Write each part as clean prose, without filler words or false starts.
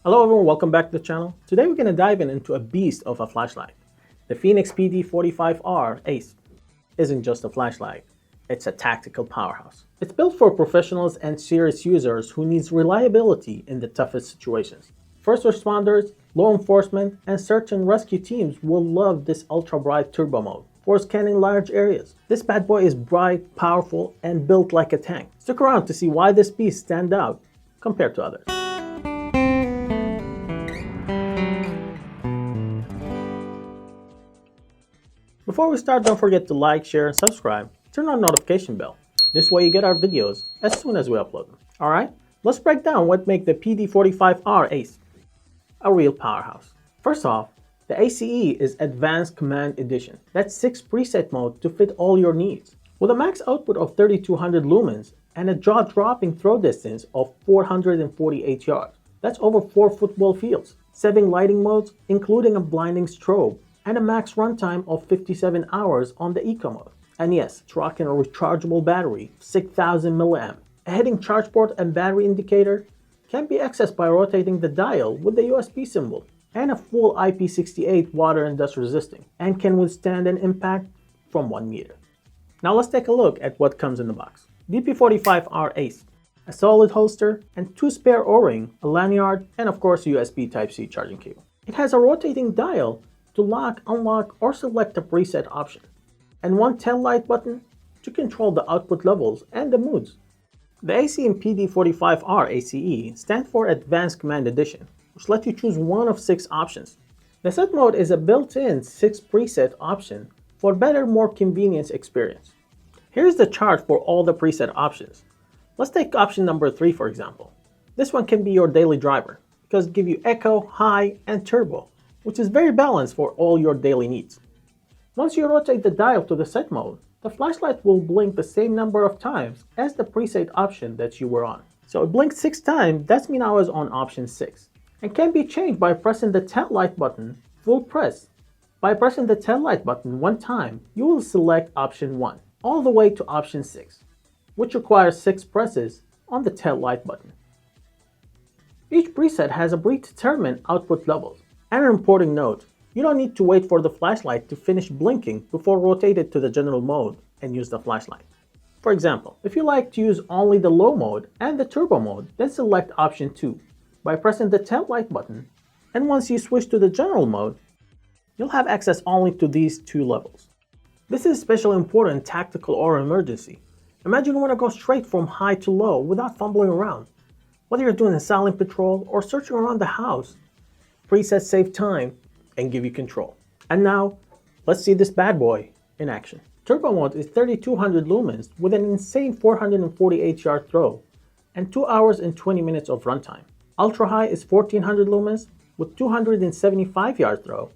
Hello everyone, welcome back to the channel. Today we're going to dive into a beast of a flashlight. The Fenix PD45R ACE isn't just a flashlight, it's a tactical powerhouse. It's built for professionals and serious users who need reliability in the toughest situations. First responders, law enforcement, and search and rescue teams will love this ultra-bright turbo mode for scanning large areas. This bad boy is bright, powerful, and built like a tank. Stick around to see why this beast stands out compared to others. Before we start, don't forget to like, share, and subscribe. Turn on notification bell. This way you get our videos as soon as we upload them. Alright, let's break down what makes the PD45R ACE a real powerhouse. First off, the ACE is Advanced Command Edition. That's 6 preset modes to fit all your needs. With a max output of 3200 lumens and a jaw-dropping throw distance of 448 yards. That's over 4 football fields. 7 lighting modes, including a blinding strobe, and a max runtime of 57 hours on the Eco mode. And yes, it's rocking a rechargeable battery, 6000 mAh. A heading charge port and battery indicator can be accessed by rotating the dial with the USB symbol, and a full IP68 water and dust resisting, and can withstand an impact from 1 meter. Now let's take a look at what comes in the box. DP45R ACE, a solid holster, and 2 spare O-ring, a lanyard, and of course USB Type-C charging cable. It has a rotating dial to lock, unlock, or select a preset option, and 1 tail light button to control the output levels and the moods. The ACE in PD45R ACE stands for Advanced Command Edition, which lets you choose one of 6 options. The set mode is a built-in 6 preset option for better, more convenient experience. Here's the chart for all the preset options. Let's take option number 3 for example. This one can be your daily driver because it gives you echo, high, and turbo, which is very balanced for all your daily needs. Once you rotate the dial to the set mode, the flashlight will blink the same number of times as the preset option that you were on. So it blinked 6 times, that means I was on option 6. And can be changed by pressing the tail light button full press. By pressing the tail light button 1 time, you will select option 1, all the way to option 6, which requires 6 presses on the tail light button. Each preset has a predetermined output levels. And an important note, you don't need to wait for the flashlight to finish blinking before rotate it to the general mode and use the flashlight. For example, if you like to use only the low mode and the turbo mode, then select option 2 by pressing the tail light button, and once you switch to the general mode, you'll have access only to these 2 levels. This is especially important in tactical or emergency. Imagine you want to go straight from high to low without fumbling around. Whether you're doing a silent patrol or searching around the house, presets save time and give you control. And now, let's see this bad boy in action. Turbo mode is 3200 lumens with an insane 448 yard throw and 2 hours and 20 minutes of runtime. Ultra high is 1400 lumens with 275 yard throw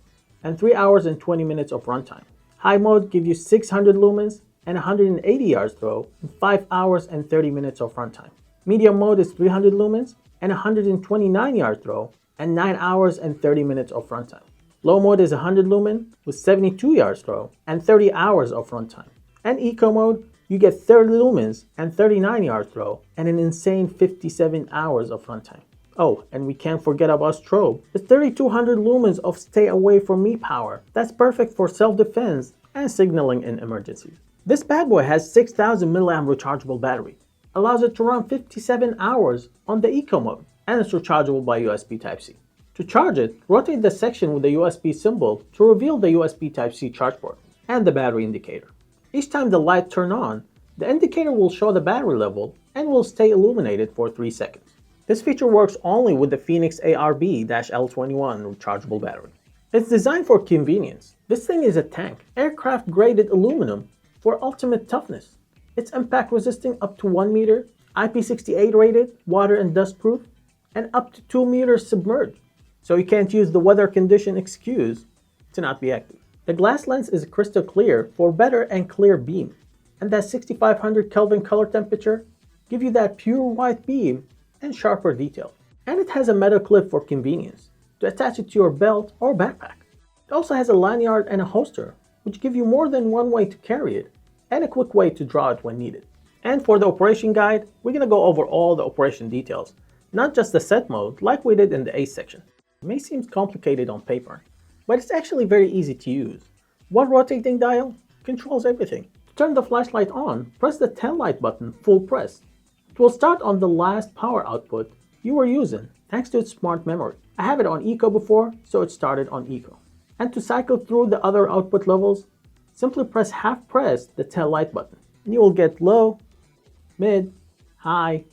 and 3 hours and 20 minutes of runtime. High mode gives you 600 lumens and 180 yards throw and 5 hours and 30 minutes of runtime. Medium mode is 300 lumens and 129 yard throw and 9 hours and 30 minutes of runtime. Low mode is 100 lumen with 72 yards throw and 30 hours of runtime. And Eco mode, you get 30 lumens and 39 yards throw and an insane 57 hours of runtime. Oh, and we can't forget about strobe. The 3200 lumens of stay away from me power. That's perfect for self-defense and signaling in emergencies. This bad boy has 6000 mAh rechargeable battery. Allows it to run 57 hours on the Eco mode, and it's rechargeable by USB Type-C. To charge it, rotate the section with the USB symbol to reveal the USB Type-C charge port and the battery indicator. Each time the light turns on, the indicator will show the battery level and will stay illuminated for 3 seconds. This feature works only with the Fenix ARB-L21 rechargeable battery. It's designed for convenience. This thing is a tank, aircraft-graded aluminum for ultimate toughness. It's impact resisting up to 1 meter, IP68 rated, water and dust proof, and up to 2 meters submerged. So you can't use the weather condition excuse to not be active. The glass lens is crystal clear for better and clear beam, and that 6500 Kelvin color temperature give you that pure white beam and sharper detail. And it has a metal clip for convenience to attach it to your belt or backpack. It also has a lanyard and a holster, which give you more than one way to carry it and a quick way to draw it when needed. And for the operation guide, we're going to go over all the operation details. not just the set mode like we did in the ACE section. It may seem complicated on paper, but it's actually very easy to use. One rotating dial controls everything. To turn the flashlight on, press the tail light button full press. It will start on the last power output you were using thanks to its smart memory. I have it on Eco before, so it started on Eco. And to cycle through the other output levels, simply half press the tail light button. And you will get low, mid, high,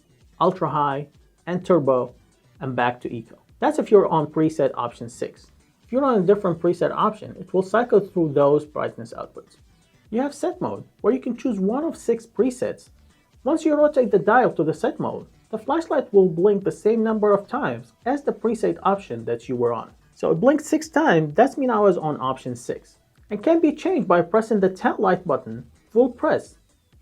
ultra high, and turbo, and back to Eco. That's if you're on preset option 6. If you're on a different preset option, it will cycle through those brightness outputs. You have set mode, where you can choose one of 6 presets. Once you rotate the dial to the set mode, the flashlight will blink the same number of times as the preset option that you were on. So it blinked 6 times, that means I was on option 6. And can be changed by pressing the tail light button full press.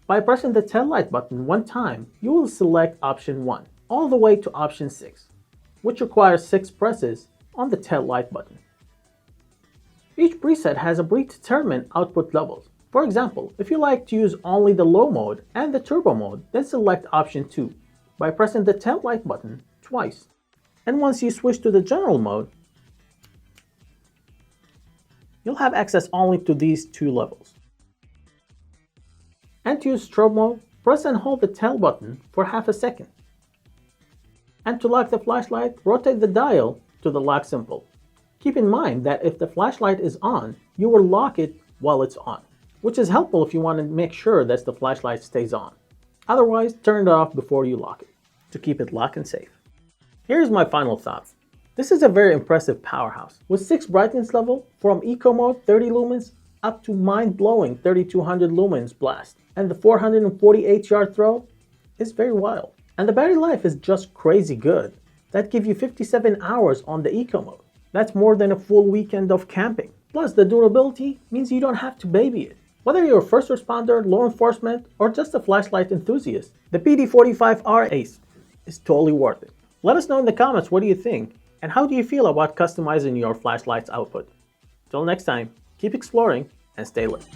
By pressing the tail light button one time, you will select option 1, all the way to option 6, which requires 6 presses on the tail light button. Each preset has a predetermined output levels. For example, if you like to use only the low mode and the turbo mode, then select option 2 by pressing the tail light button twice. And once you switch to the general mode, you'll have access only to these 2 levels. And to use strobe mode, press and hold the tail button for half a second. And to lock the flashlight, rotate the dial to the lock symbol. Keep in mind that if the flashlight is on, you will lock it while it's on, which is helpful if you want to make sure that the flashlight stays on. Otherwise, turn it off before you lock it, to keep it locked and safe. Here's my final thoughts. This is a very impressive powerhouse, with 6 brightness level from Eco mode 30 lumens up to mind-blowing 3200 lumens blast. And the 448 yard throw is very wild. And the battery life is just crazy good. That gives you 57 hours on the Eco mode. That's more than a full weekend of camping. Plus, the durability means you don't have to baby it. Whether you're a first responder, law enforcement, or just a flashlight enthusiast, the PD45R ACE is totally worth it. Let us know in the comments what do you think, and how do you feel about customizing your flashlight's output. Till next time, keep exploring and stay lit.